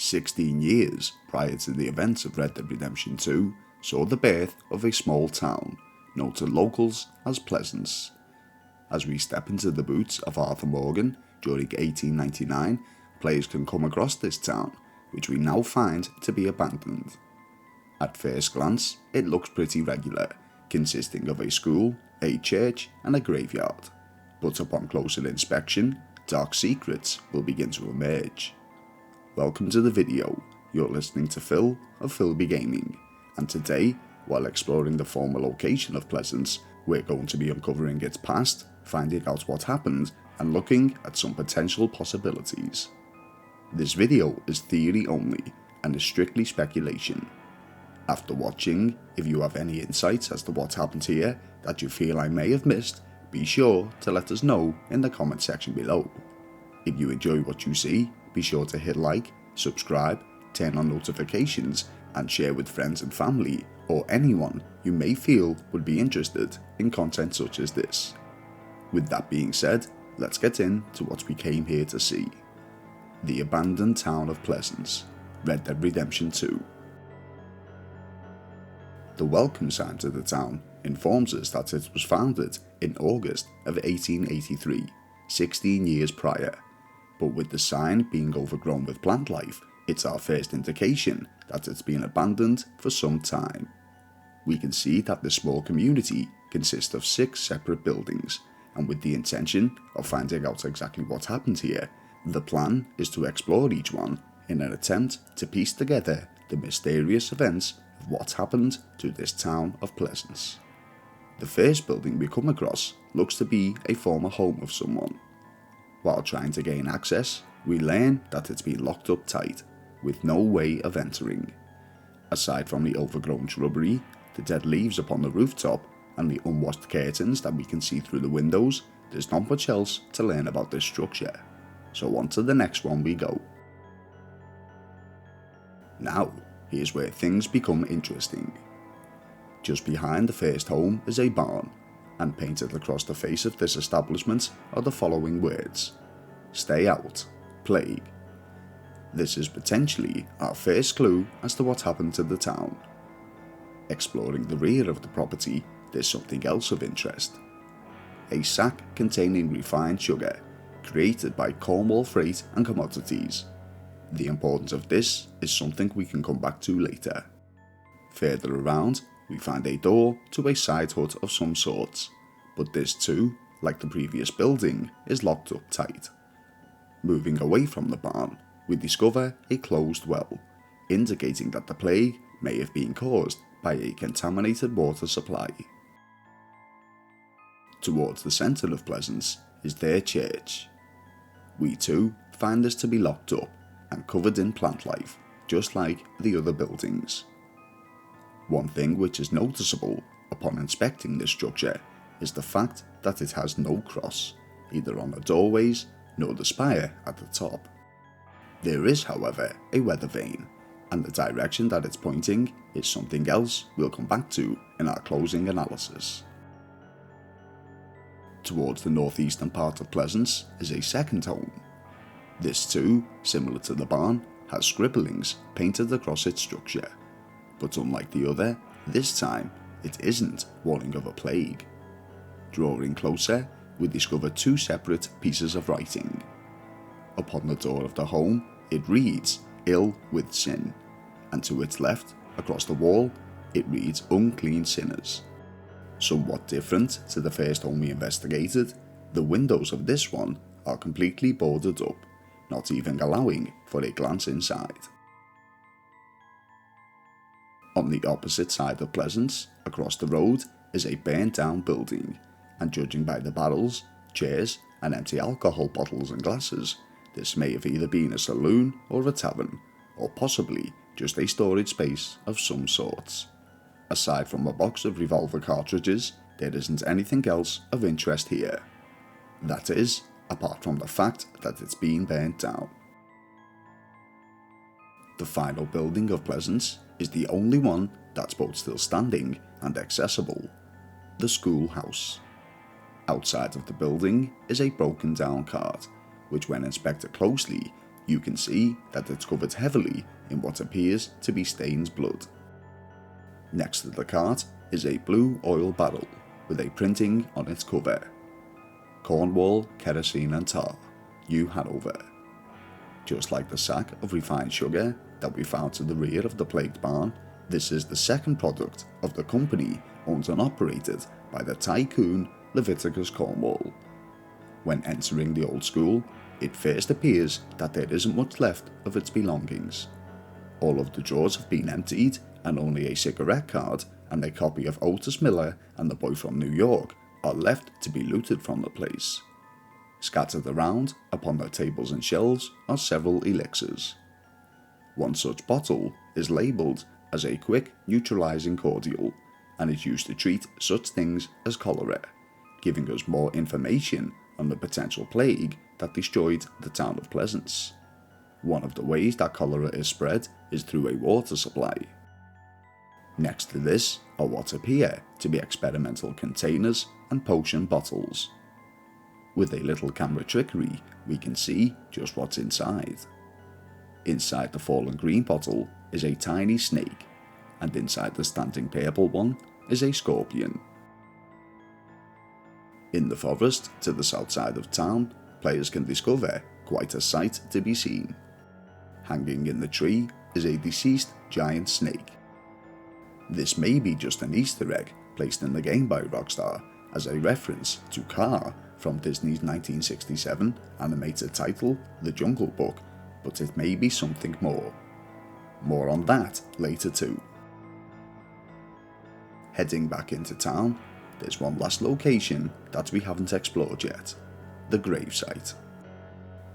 16 years prior to the events of Red Dead Redemption 2 saw the birth of a small town known to locals as Pleasance. As we step into the boots of Arthur Morgan during 1899, players can come across this town, which we now find to be abandoned. At first glance, it looks pretty regular, consisting of a school, a church, and a graveyard. But upon closer inspection, dark secrets will begin to emerge. Welcome to the video. You're listening to Phil of Filbee Gaming, and today, while exploring the former location of Pleasance, we're going to be uncovering its past, finding out what happened, and looking at some potential possibilities. This video is theory only and is strictly speculation. After watching, if you have any insights as to what happened here that you feel I may have missed, be sure to let us know in the comment section below. If you enjoy what you see, be sure to hit like, subscribe, turn on notifications, and share with friends and family or anyone you may feel would be interested in content such as this. With that being said, let's get into what we came here to see. The abandoned town of Pleasance, Red Dead Redemption 2. The welcome sign to the town informs us that it was founded in August of 1883, 16 years prior, but with the sign being overgrown with plant life, it's our first indication that it's been abandoned for some time. We can see that this small community consists of 6 separate buildings, and with the intention of finding out exactly what happened here, the plan is to explore each one in an attempt to piece together the mysterious events of what happened to this town of Pleasance. The first building we come across looks to be a former home of someone. While trying to gain access, we learn that it's been locked up tight, with no way of entering. Aside from the overgrown shrubbery, the dead leaves upon the rooftop, and the unwashed curtains that we can see through the windows, there's not much else to learn about this structure. So on to the next one we go. Now, here's where things become interesting. Just behind the first home is a barn, and painted across the face of this establishment are the following words: "Stay out, plague." This is potentially our first clue as to what happened to the town. Exploring the rear of the property, there's something else of interest. A sack containing refined sugar, created by Cornwall Freight and Commodities. The importance of this is something we can come back to later. Further around, we find a door to a side hut of some sorts, but this too, like the previous building, is locked up tight. Moving away from the barn, we discover a closed well, indicating that the plague may have been caused by a contaminated water supply. Towards the centre of Pleasance is their church. We too find this to be locked up and covered in plant life, just like the other buildings. One thing which is noticeable upon inspecting this structure is the fact that it has no cross, either on the doorways nor the spire at the top. There is, however, a weather vane, and the direction that it's pointing is something else we'll come back to in our closing analysis. Towards the northeastern part of Pleasance is a second home. This too, similar to the barn, has scribblings painted across its structure, but unlike the other, this time it isn't warning of a plague. Drawing closer, we discover 2 separate pieces of writing. Upon the door of the home, it reads "Ill with sin," and to its left, across the wall, it reads "Unclean sinners." Somewhat different to the first home we investigated, the windows of this one are completely boarded up, not even allowing for a glance inside. On the opposite side of Pleasance, across the road, is a burnt down building, and judging by the barrels, chairs, and empty alcohol bottles and glasses, this may have either been a saloon or a tavern, or possibly just a storage space of some sorts. Aside from a box of revolver cartridges, there isn't anything else of interest here. That is, apart from the fact that it's been burnt down. The final building of Pleasance is the only one that's both still standing and accessible: the schoolhouse. Outside of the building is a broken down cart, which when inspected closely, you can see that it's covered heavily in what appears to be stained blood. Next to the cart is a blue oil barrel with a printing on its cover: Cornwall, Kerosene and Tar, New Hanover. Just like the sack of refined sugar that we found to the rear of the plagued barn, this is the second product of the company owned and operated by the tycoon Leviticus Cornwall. When entering the old school, it first appears that there isn't much left of its belongings. All of the drawers have been emptied, and only a cigarette card and a copy of Otis Miller and the Boy from New York are left to be looted from the place. Scattered around upon the tables and shelves are several elixirs. One such bottle is labelled as a quick neutralizing cordial and is used to treat such things as cholera, giving us more information on the potential plague that destroyed the town of Pleasance. One of the ways that cholera is spread is through a water supply. Next to this are what appear to be experimental containers and potion bottles. With a little camera trickery, we can see just what's inside. Inside the fallen green bottle is a tiny snake, and inside the standing purple one is a scorpion. In the forest to the south side of town, players can discover quite a sight to be seen. Hanging in the tree is a deceased giant snake. This may be just an Easter egg placed in the game by Rockstar as a reference to Car from Disney's 1967 animated title The Jungle Book, but it may be something more. More on that later too. Heading back into town, there's one last location that we haven't explored yet: the gravesite.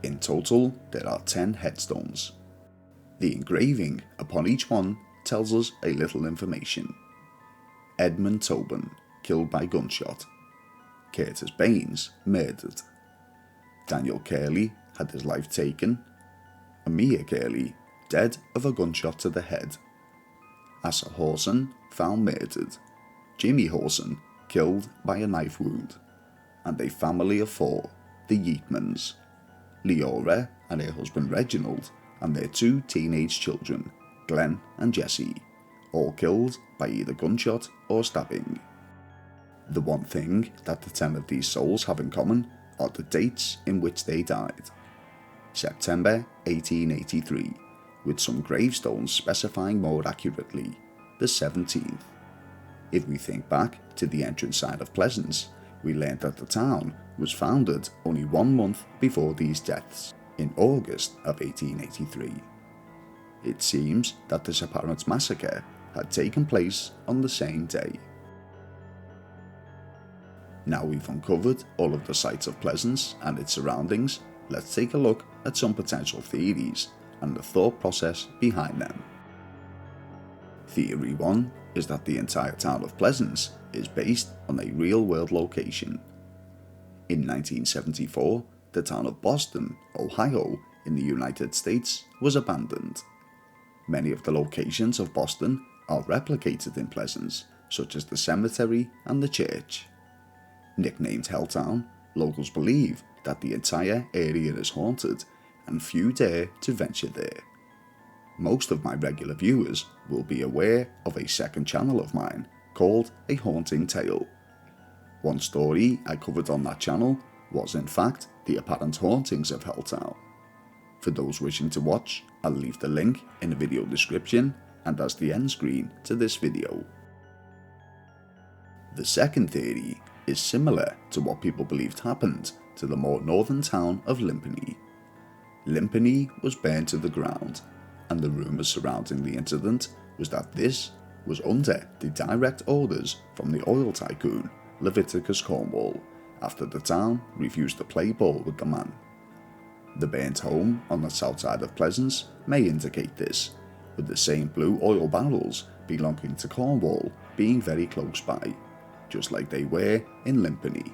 In total, there are 10 headstones. The engraving upon each one tells us a little information. Edmund Tobin, killed by gunshot. Curtis Baines, murdered. Daniel Curley had his life taken. Amir Curley, dead of a gunshot to the head. Asa Horson, found murdered. Jimmy Horson, killed by a knife wound. And a family of 4, the Yeatmans. Leora and her husband Reginald, and their 2 teenage children, Glenn and Jesse, all killed by either gunshot or stabbing. The one thing that the 10 of these souls have in common are the dates in which they died. September 1883, with some gravestones specifying more accurately, the 17th. If we think back to the entrance side of Pleasance, we learned that the town was founded only 1 month before these deaths, in August of 1883. It seems that this apparent massacre had taken place on the same day. Now we've uncovered all of the sites of Pleasance and its surroundings, let's take a look at some potential theories and the thought process behind them. Theory 1 is that the entire town of Pleasance is based on a real-world location. In 1974, the town of Boston, Ohio, in the United States was abandoned. Many of the locations of Boston are replicated in Pleasance, such as the cemetery and the church. Nicknamed HELLTOWN, locals believe that the entire area is haunted and few dare to venture there. Most of my regular viewers will be aware of a second channel of mine called A Haunting Tale. One story I covered on that channel was in fact the apparent hauntings of HELLTOWN. For those wishing to watch, I'll leave the link in the video description and as the end screen to this video. The second theory is similar to what people believed happened to the more northern town of Limpany. Limpany was burned to the ground, and the rumours surrounding the incident was that this was under the direct orders from the oil tycoon Leviticus Cornwall, after the town refused to play ball with the man. The burnt home on the south side of Pleasance may indicate this, with the same blue oil barrels belonging to Cornwall being very close by, just like they were in Limpany.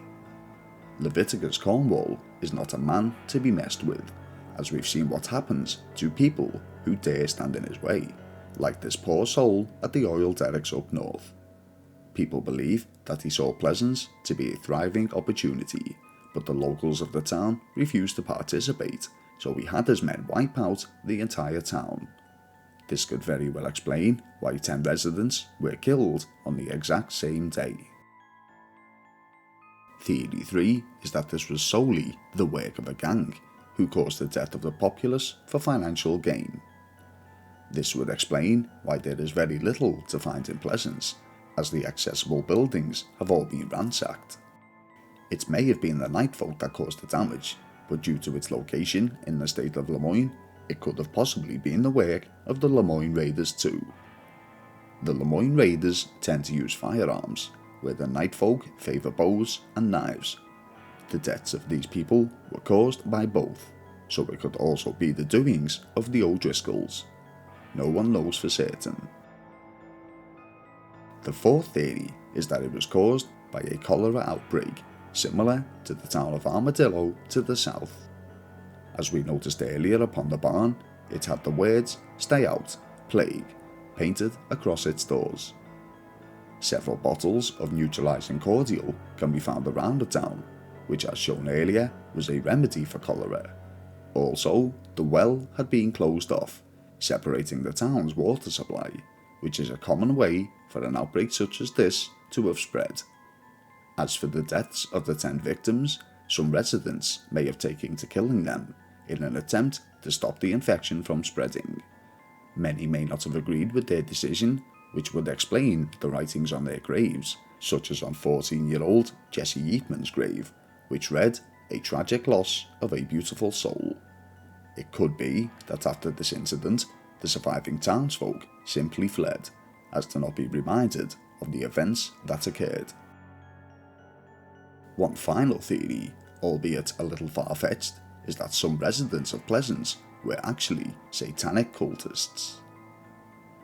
Leviticus Cornwall is not a man to be messed with, as we've seen what happens to people who dare stand in his way, like this poor soul at the oil derricks up north. People believe that he saw Pleasance to be a thriving opportunity, but the locals of the town refused to participate so he had his men wipe out the entire town. This could very well explain why 10 residents were killed on the exact same day. Theory 3 is that this was solely the work of a gang who caused the death of the populace for financial gain. This would explain why there is very little to find in Pleasance, as the accessible buildings have all been ransacked. It may have been the night folk that caused the damage, but due to its location in the state of Lemoyne, it could have possibly been the work of the Lemoyne Raiders too. The Lemoyne Raiders tend to use firearms, where the night folk favour bows and knives. The deaths of these people were caused by both, so it could also be the doings of the O'Driscolls. No one knows for certain. The fourth theory is that it was caused by a cholera outbreak, similar to the town of Armadillo to the south. As we noticed earlier upon the barn, it had the words "Stay Out, Plague" painted across its doors. Several bottles of neutralising cordial can be found around the town, which as shown earlier was a remedy for cholera. Also, the well had been closed off, separating the town's water supply, which is a common way for an outbreak such as this to have spread. As for the deaths of the 10 victims, some residents may have taken to killing them in an attempt to stop the infection from spreading. Many may not have agreed with their decision, which would explain the writings on their graves, such as on 14-year-old Jesse Yeatman's grave, which read, "A tragic loss of a beautiful soul." It could be that after this incident, the surviving townsfolk simply fled, as to not be reminded of the events that occurred. One final theory, albeit a little far-fetched, is that some residents of Pleasance were actually satanic cultists.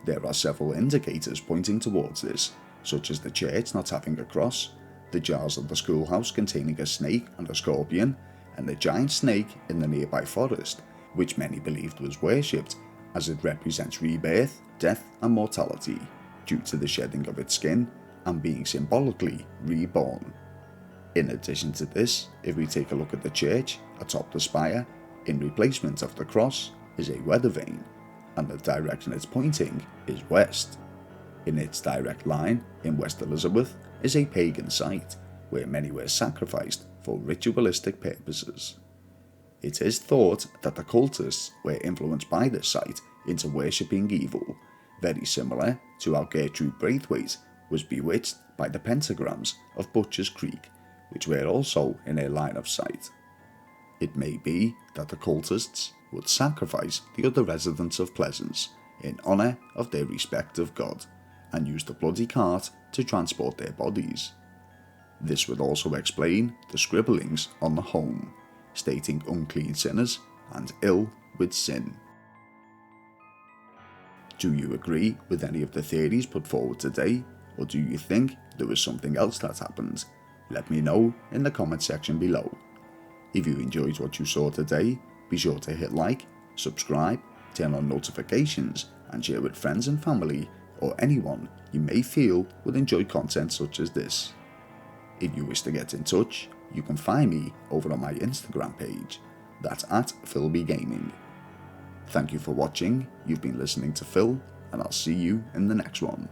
There are several indicators pointing towards this, such as the church not having a cross, the jars of the schoolhouse containing a snake and a scorpion, and the giant snake in the nearby forest, which many believed was worshipped as it represents rebirth, death and mortality, due to the shedding of its skin and being symbolically reborn. In addition to this, if we take a look at the church atop the spire, in replacement of the cross is a weather vane, and the direction it's pointing is west. In its direct line in West Elizabeth is a pagan site, where many were sacrificed for ritualistic purposes. It is thought that the cultists were influenced by this site into worshipping evil, very similar to how Gertrude Braithwaite was bewitched by the pentagrams of Butcher's Creek, which were also in her line of sight. It may be that the cultists would sacrifice the other residents of Pleasance in honour of their respective god, and use the bloody cart to transport their bodies. This would also explain the scribblings on the home, stating unclean sinners and ill with sin. Do you agree with any of the theories put forward today, or do you think there was something else that happened? Let me know in the comment section below. If you enjoyed what you saw today, be sure to hit like, subscribe, turn on notifications and share with friends and family or anyone you may feel would enjoy content such as this. If you wish to get in touch, you can find me over on my Instagram page, that's at Filbee Gaming. Thank you for watching, you've been listening to Phil, and I'll see you in the next one.